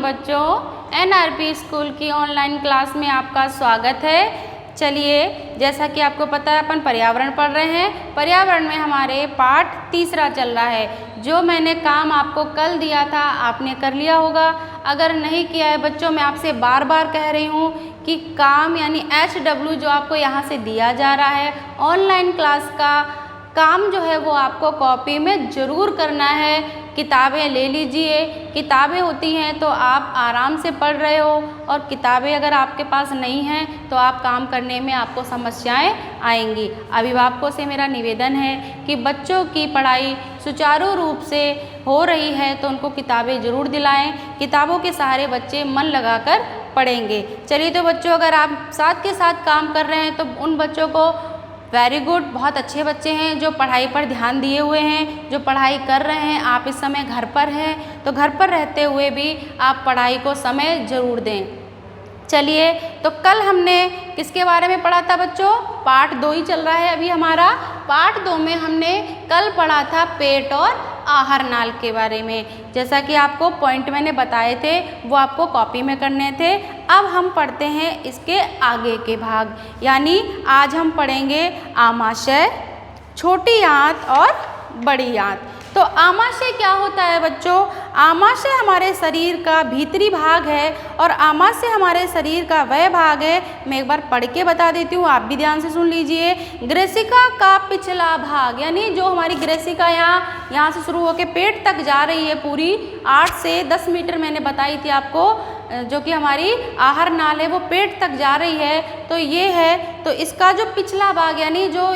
बच्चों, NRP school की online class में आपका स्वागत है। चलिए, जैसा कि आपको पता है अपन पर्यावरण पढ़ रहे हैं। पर्यावरण में हमारे पाठ तीसरा चल रहा है। जो मैंने काम आपको कल दिया था आपने कर लिया होगा। अगर नहीं किया है बच्चों, मैं आपसे बार बार कह रही हूँ कि काम यानी HW जो आपको यहाँ से दिया जा रहा है ऑनलाइन क्लास का काम जो है वो आपको कॉपी में ज़रूर करना है। किताबें ले लीजिए। किताबें होती हैं तो आप आराम से पढ़ रहे हो, और किताबें अगर आपके पास नहीं हैं तो आप काम करने में आपको समस्याएं आएंगी। अभिभावकों से मेरा निवेदन है कि बच्चों की पढ़ाई सुचारू रूप से हो रही है तो उनको किताबें ज़रूर दिलाएं। किताबों के सहारे बच्चे मन लगाकर पढ़ेंगे। चलिए तो बच्चों, अगर आप साथ के साथ काम कर रहे हैं तो उन बच्चों को वेरी गुड, बहुत अच्छे बच्चे हैं जो पढ़ाई पर ध्यान दिए हुए हैं, जो पढ़ाई कर रहे हैं। आप इस समय घर पर हैं तो घर पर रहते हुए भी आप पढ़ाई को समय ज़रूर दें। चलिए, तो कल हमने किसके बारे में पढ़ा था बच्चों? पाठ 2 ही चल रहा है अभी हमारा। पाठ 2 में हमने कल पढ़ा था पेट और आहार नाल के बारे में। जैसा कि आपको पॉइंट मैंने बताए थे वो आपको कॉपी में करने थे। अब हम पढ़ते हैं इसके आगे के भाग, यानी आज हम पढ़ेंगे आमाशय, छोटी आंत और बड़ी आंत। तो आमाशय क्या होता है बच्चों? आमाशय हमारे शरीर का भीतरी भाग है और आमाशय हमारे शरीर का वह भाग है, मैं एक बार पढ़ के बता देती हूँ, आप भी ध्यान से सुन लीजिए। ग्रेसिका का पिछला भाग, यानी जो हमारी ग्रेसिका यहाँ से शुरू होकर पेट तक जा रही है, पूरी 8 से 10 मीटर मैंने बताई थी आपको, जो कि हमारी आहार नाल है वो पेट तक जा रही है। तो ये है, तो इसका जो पिछला भाग यानी जो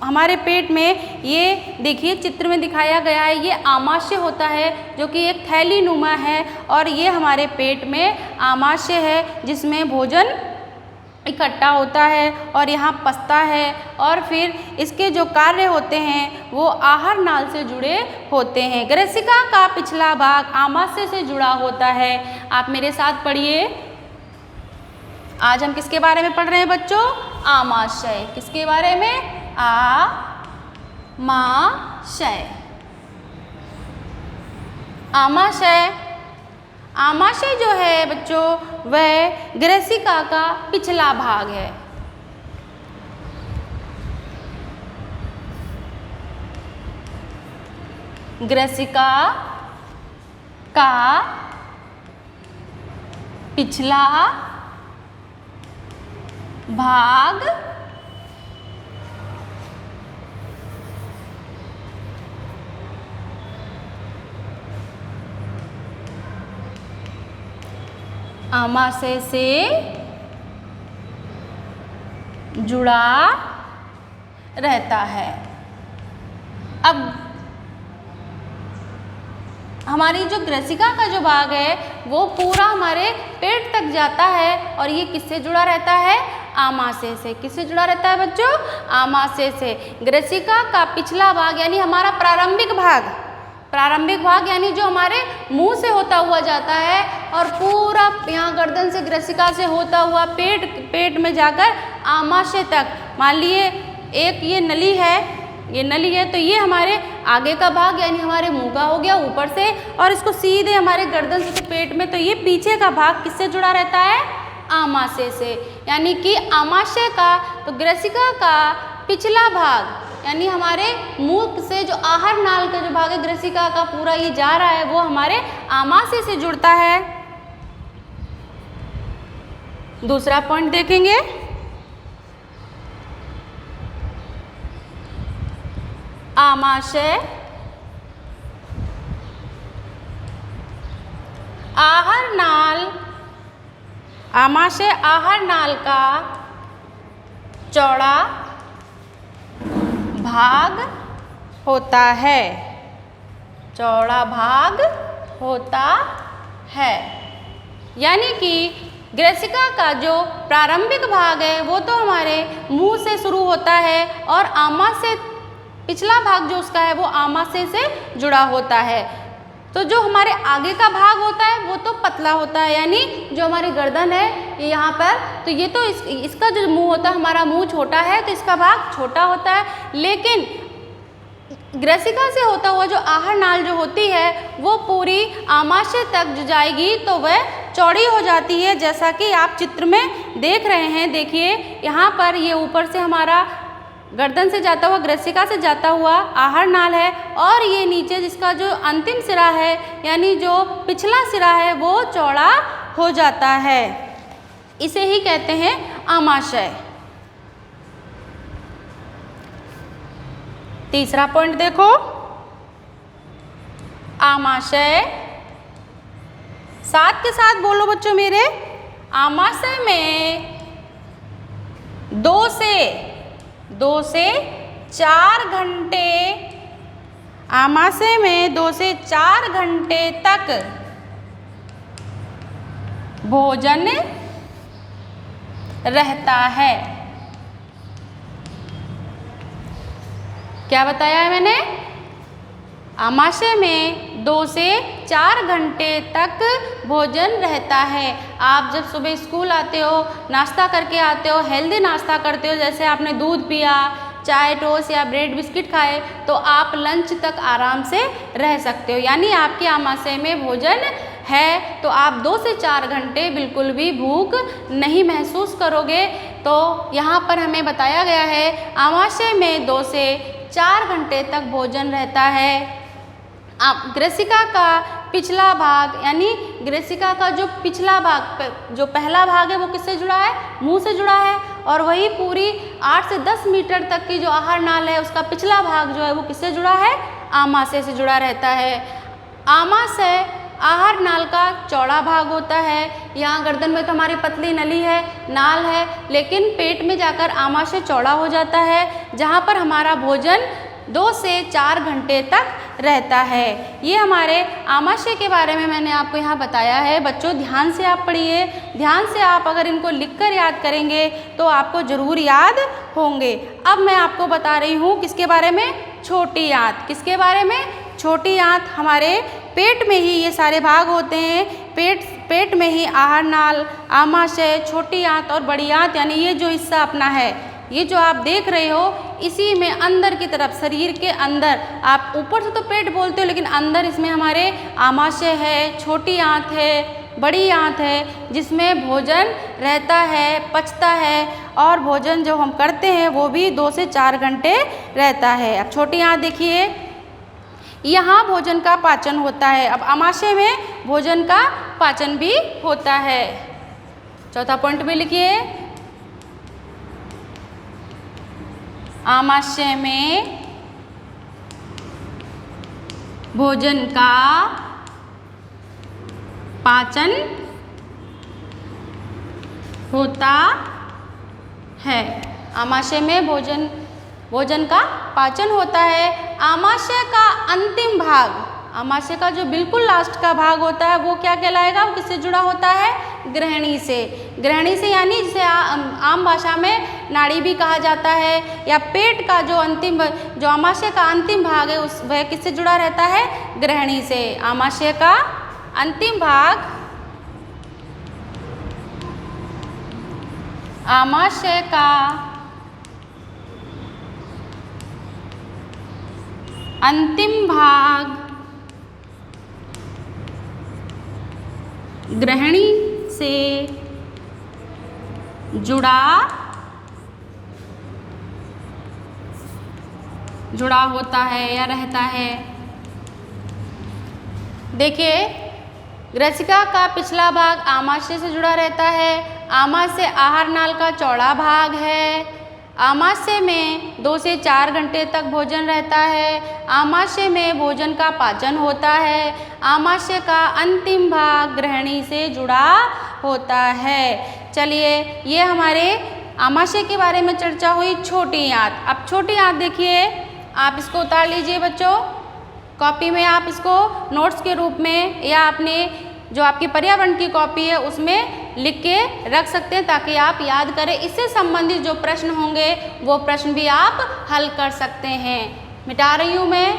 हमारे पेट में, ये देखिए चित्र में दिखाया गया है, ये आमाशय होता है जो कि एक थैली नुमा है, और ये हमारे पेट में आमाशय है जिसमें भोजन इकट्ठा होता है और यहाँ पचता है, और फिर इसके जो कार्य होते हैं वो आहार नाल से जुड़े होते हैं। ग्रेसिका का पिछला भाग आमाशय से जुड़ा होता है। आप मेरे साथ पढ़िए। आज हम किसके बारे में पढ़ रहे हैं बच्चों? आमाशय। किसके बारे में? आमाशय। आमाशय, आमाशय जो है बच्चों वह ग्रेसिका का पिछला भाग है। ग्रेसिका का पिछला भाग आमाशय से जुड़ा रहता है। अब हमारी जो ग्रेसिका का जो भाग है वो पूरा हमारे पेट तक जाता है, और ये किससे जुड़ा रहता है? आमाशय से। किससे जुड़ा रहता है बच्चों? आमाशय से। ग्रेसिका का पिछला भाग यानी हमारा प्रारंभिक भाग, प्रारंभिक भाग यानी जो हमारे मुंह से होता हुआ जाता है और पूरा यहाँ गर्दन से ग्रेसिका से होता हुआ पेट में जाकर आमाशय तक। मान लिए एक ये नली है, ये नली है, तो ये हमारे आगे का भाग यानी हमारे मुंह का हो गया ऊपर से, और इसको सीधे हमारे गर्दन से पेट में, तो ये पीछे का भाग किससे जुड़ा रहता है? आमाशय से। यानी कि आमाशय का, तो ग्रेसिका का पिछला भाग यानी हमारे मुंह से जो आहार नाल का जो भाग है ग्रेसिका का पूरा ये जा रहा है वो हमारे आमाशय से जुड़ता है। दूसरा पॉइंट देखेंगे। आमाशय आहार नाल, आमाशय आहार नाल का चौड़ा भाग होता है। चौड़ा भाग होता है, यानी कि ग्रेसिका का जो प्रारंभिक भाग है वो तो हमारे मुंह से शुरू होता है, और आमाशय पिछला भाग जो उसका है वो आमाशय से जुड़ा होता है। तो जो हमारे आगे का भाग होता है वो तो पतला होता है, यानी जो हमारी गर्दन है यहाँ पर, तो ये तो इसका जो मुंह होता है, हमारा मुंह छोटा है तो इसका भाग छोटा होता है। लेकिन ग्रसिका से होता हुआ जो आहार नाल जो होती है वो पूरी आमाशय तक जो जाएगी तो वह चौड़ी हो जाती है, जैसा कि आप चित्र में देख रहे हैं। देखिए यहाँ पर ये ऊपर से हमारा गर्दन से जाता हुआ, ग्रसिका से जाता हुआ आहार नाल है, और ये नीचे जिसका जो अंतिम सिरा है यानी जो पिछला सिरा है वो चौड़ा हो जाता है। इसे ही कहते हैं आमाशय। तीसरा पॉइंट देखो, आमाशय। साथ के साथ बोलो बच्चों मेरे, आमाशय में 2 से 4 घंटे, आमाशय में 2 से 4 घंटे तक भोजन रहता है। क्या बताया है मैंने? आमाशय में 2 से 4 घंटे तक भोजन रहता है। आप जब सुबह स्कूल आते हो, नाश्ता करके आते हो, हेल्दी नाश्ता करते हो, जैसे आपने दूध पिया, चाय टोस्ट या ब्रेड बिस्किट खाए, तो आप लंच तक आराम से रह सकते हो। यानी आपके आमाशय में भोजन है तो आप 2 से 4 घंटे बिल्कुल भी भूख नहीं महसूस करोगे। तो यहाँ पर हमें बताया गया है आमाशय में 2 से 4 घंटे तक भोजन रहता है। ग्रसिका का पिछला भाग यानी ग्रसिका का जो पिछला भाग, जो पहला भाग है वो किससे जुड़ा है? मुंह से जुड़ा है। और वही पूरी 8 से 10 मीटर तक की जो आहार नाल है उसका पिछला भाग जो है वो किससे जुड़ा है? आमाशय से जुड़ा रहता है। आमाशय आहार नाल का चौड़ा भाग होता है। यहाँ गर्दन में तो हमारी पतली नली है, नाल है, लेकिन पेट में जाकर आमाशय चौड़ा हो जाता है, जहाँ पर हमारा भोजन 2 से 4 घंटे तक रहता है। ये हमारे आमाशय के बारे में मैंने आपको यहाँ बताया है। बच्चों ध्यान से आप पढ़िए, ध्यान से आप अगर इनको लिखकर याद करेंगे तो आपको ज़रूर याद होंगे। अब मैं आपको बता रही हूँ किसके बारे में? छोटी आंत। किसके बारे में? छोटी आंत। हमारे पेट में ही ये सारे भाग होते हैं। पेट में ही आहार नाल, आमाशय, छोटी आंत और बड़ी आंत, यानी ये जो हिस्सा अपना है, ये जो आप देख रहे हो, इसी में अंदर की तरफ, शरीर के अंदर, आप ऊपर से तो पेट बोलते हो लेकिन अंदर इसमें हमारे आमाशय है, छोटी आंत है, बड़ी आंत है, जिसमें भोजन रहता है, पचता है, और भोजन जो हम करते हैं वो भी 2 से 4 घंटे रहता है। अब छोटी आंत देखिए, यहाँ भोजन का पाचन होता है। अब आमाशय में भोजन का पाचन भी होता है। चौथा पॉइंट भी लिखिए, आमाशय में भोजन का पाचन होता है। आमाशय में भोजन का पाचन होता है। आमाशय का अंतिम भाग, आमाशय का जो बिल्कुल लास्ट का भाग होता है वो क्या कहलाएगा? वो किससे जुड़ा होता है? ग्रहणी से। ग्रहणी से यानी जिसे आम भाषा में नाड़ी भी कहा जाता है, या पेट का जो आमाशय का अंतिम भाग है वह किससे जुड़ा रहता है? ग्रहणी से। आमाशय का अंतिम भाग, आमाशय का अंतिम भाग ग्रहणी से जुड़ा होता है या रहता है। देखिए, ग्रसिका का पिछला भाग आमाशय से जुड़ा रहता है। आमाशय आहार नाल का चौड़ा भाग है। आमाशय में 2 से 4 घंटे तक भोजन रहता है। आमाशय में भोजन का पाचन होता है। आमाशय का अंतिम भाग ग्रहणी से जुड़ा होता है। चलिए, ये हमारे आमाशय के बारे में चर्चा हुई। छोटी आंत। अब छोटी आंत देखिए, आप इसको उतार लीजिए बच्चों, कॉपी में आप इसको नोट्स के रूप में या अपने जो आपकी पर्यावरण की कॉपी है उसमें लिख के रख सकते हैं, ताकि आप याद करें। इससे संबंधित जो प्रश्न होंगे वो प्रश्न भी आप हल कर सकते हैं। मिटा रही हूँ मैं,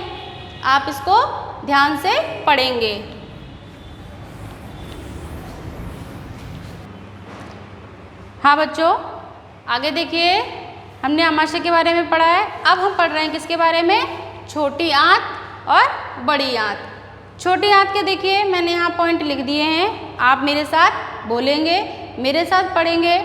आप इसको ध्यान से पढ़ेंगे। हाँ बच्चों, आगे देखिए, हमने आमाशय के बारे में पढ़ा है। अब हम पढ़ रहे हैं किसके बारे में? छोटी आंत और बड़ी आंत। छोटी आंत के देखिए मैंने यहाँ पॉइंट लिख दिए हैं, आप मेरे साथ बोलेंगे, मेरे साथ पढ़ेंगे।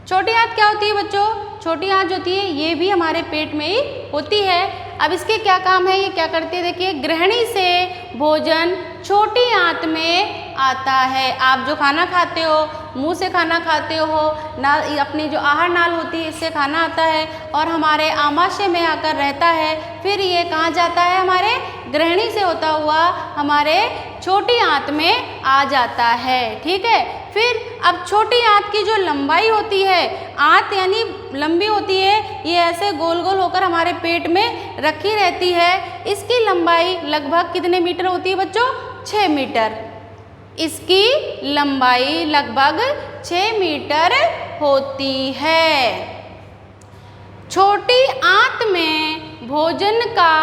छोटी आंत क्या होती है बच्चों? छोटी आंत जो होती है ये भी हमारे पेट में ही होती है। अब इसके क्या काम है, ये क्या करती है? देखिए, ग्रहणी से भोजन छोटी आंत में आता है। आप जो खाना खाते हो, मुंह से खाना खाते हो, नाल अपनी जो आहार नाल होती है इससे खाना आता है और हमारे आमाशय में आकर रहता है। फिर ये कहाँ जाता है? हमारे ग्रहणी से होता हुआ हमारे छोटी आंत में आ जाता है। ठीक है, फिर अब छोटी आंत की जो लंबाई होती है, आंत यानी लंबी होती है, ये ऐसे गोल गोल होकर हमारे पेट में रखी रहती है। इसकी लंबाई लगभग कितने मीटर होती है बच्चों? 6 मीटर। इसकी लंबाई लगभग 6 मीटर होती है। छोटी आंत में भोजन का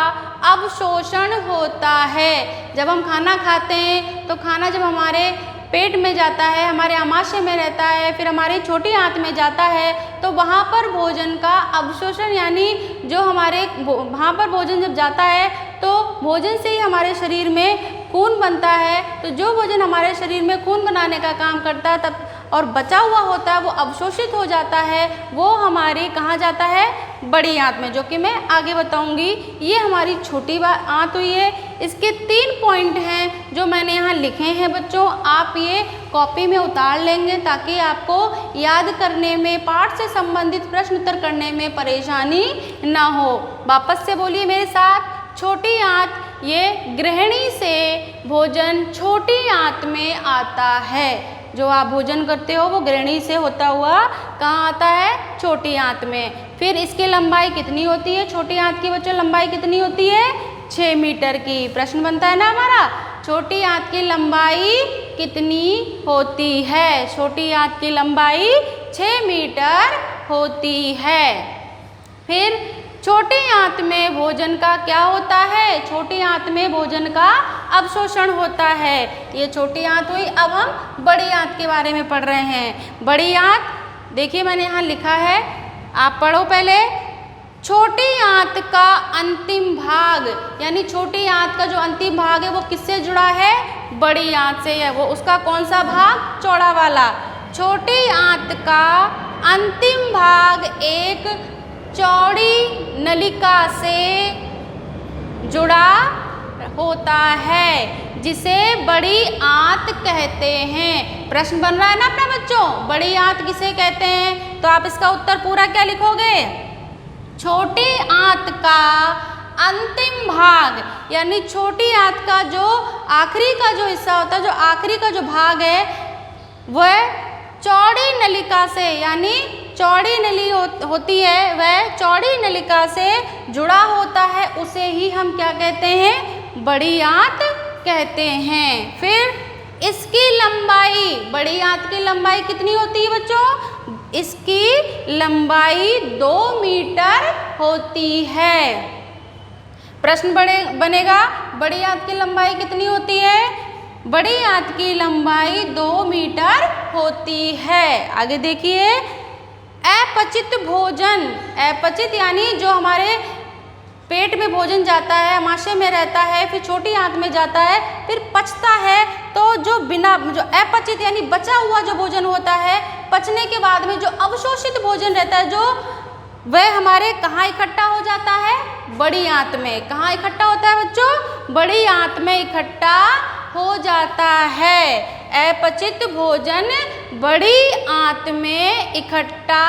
अवशोषण होता है। जब हम खाना खाते हैं तो खाना जब हमारे पेट में जाता है, हमारे आमाशय में रहता है, फिर हमारी छोटी आंत में जाता है, तो वहाँ पर भोजन का अवशोषण यानी जो हमारे वहाँ पर भोजन जब जाता है तो भोजन से ही हमारे शरीर में खून बनता है। तो जो भोजन हमारे शरीर में खून बनाने का काम करता है तब और बचा हुआ होता है वो अवशोषित हो जाता है, वो हमारी कहाँ जाता है? बड़ी आंत में, जो कि मैं आगे बताऊंगी। ये हमारी छोटी आंत हुई है। इसके 3 पॉइंट हैं जो मैंने यहाँ लिखे हैं बच्चों, आप ये कॉपी में उतार लेंगे ताकि आपको याद करने में, पाठ से संबंधित प्रश्न उत्तर करने में परेशानी ना हो। वापस से बोलिए मेरे साथ, छोटी आंत, ये ग्रहणी से भोजन छोटी आंत में आता है। जो आप भोजन करते हो वो ग्रहणी से होता हुआ कहाँ आता है? छोटी आंत में। फिर इसकी लंबाई कितनी होती है? छोटी आंत की बच्चों लंबाई कितनी होती है? 6 मीटर की। प्रश्न बनता है ना हमारा, छोटी आंत की लंबाई कितनी होती है? छोटी आंत की लंबाई 6 मीटर होती है। फिर छोटी आंत में भोजन का क्या होता है? छोटी आंत में भोजन का अवशोषण होता है। ये छोटी आंत हुई। अब हम बड़ी आंत के बारे में पढ़ रहे हैं। बड़ी आंत देखिए मैंने यहाँ लिखा है, आप पढ़ो पहले। छोटी आंत का अंतिम भाग, यानी छोटी आंत का जो अंतिम भाग है वो किससे जुड़ा है? बड़ी आंत से है। वो उसका कौन सा भाग? चौड़ा वाला। छोटी आंत का अंतिम भाग एक चौड़ी नलिका से जुड़ा होता है जिसे बड़ी आंत कहते हैं। प्रश्न बन रहा है ना अपना बच्चों, बड़ी आंत किसे कहते हैं? तो आप इसका उत्तर पूरा क्या लिखोगे? छोटी आंत का अंतिम भाग, यानी छोटी आंत का जो आखिरी का जो हिस्सा होता है, जो आखिरी का जो भाग है वह चौड़ी नलिका से, यानी चौड़ी नली होती है, वह चौड़ी नलिका से जुड़ा होता है, उसे ही हम क्या कहते हैं? बड़ी आंत कहते हैं। फिर इसकी लंबाई, बड़ी आंत की लंबाई कितनी होती है बच्चों? इसकी लंबाई 2 मीटर होती है। प्रश्न बनेगा, बड़ी आंत की लंबाई कितनी होती है? बड़ी आंत की लंबाई 2 मीटर होती है। आगे देखिए, अपचित भोजन, अपचित यानी जो हमारे पेट में भोजन जाता है, आमाशय में रहता है, फिर छोटी आंत में जाता है, फिर पचता है, तो जो अपचित यानी बचा हुआ जो भोजन होता है, पचने के बाद में जो अवशोषित भोजन रहता है, जो वह हमारे कहाँ इकट्ठा हो जाता है? बड़ी आंत में। कहाँ इकट्ठा होता है बच्चों? बड़ी आंत में इकट्ठा हो जाता है। अपचित भोजन बड़ी आंत में इकट्ठा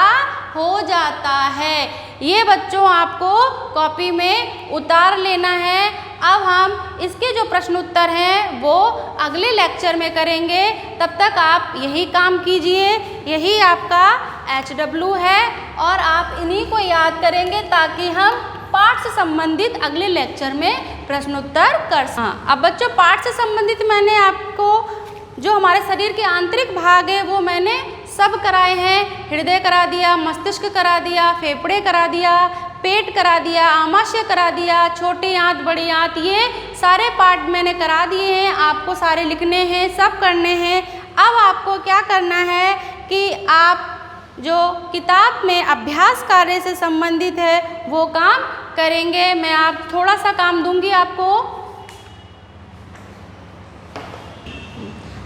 हो जाता है। ये बच्चों आपको कॉपी में उतार लेना है। अब हम इसके जो प्रश्न उत्तर हैं वो अगले लेक्चर में करेंगे। तब तक आप यही काम कीजिए, यही आपका HW है और आप इन्हीं को याद करेंगे ताकि हम पाठ से संबंधित अगले लेक्चर में प्रश्न उत्तर कर सकें। हाँ, अब बच्चों पाठ से संबंधित मैंने आपको जो हमारे शरीर के आंतरिक भाग है वो मैंने सब कराए हैं। हृदय करा दिया, मस्तिष्क करा दिया, फेफड़े करा दिया, पेट करा दिया, आमाशय करा दिया, छोटी आंत, बड़ी आंत, ये सारे पार्ट मैंने करा दिए हैं। आपको सारे लिखने हैं, सब करने हैं। अब आपको क्या करना है कि आप जो किताब में अभ्यास कार्य से संबंधित है वो काम करेंगे। मैं आप थोड़ा सा काम दूंगी आपको।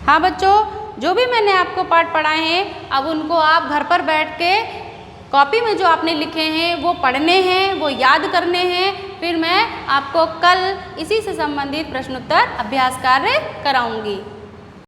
हाँ बच्चों, जो भी मैंने आपको पाठ पढ़ाए हैं अब उनको आप घर पर बैठ के कॉपी में जो आपने लिखे हैं वो पढ़ने हैं, वो याद करने हैं। फिर मैं आपको कल इसी से संबंधित प्रश्नोत्तर अभ्यास कार्य कराऊंगी।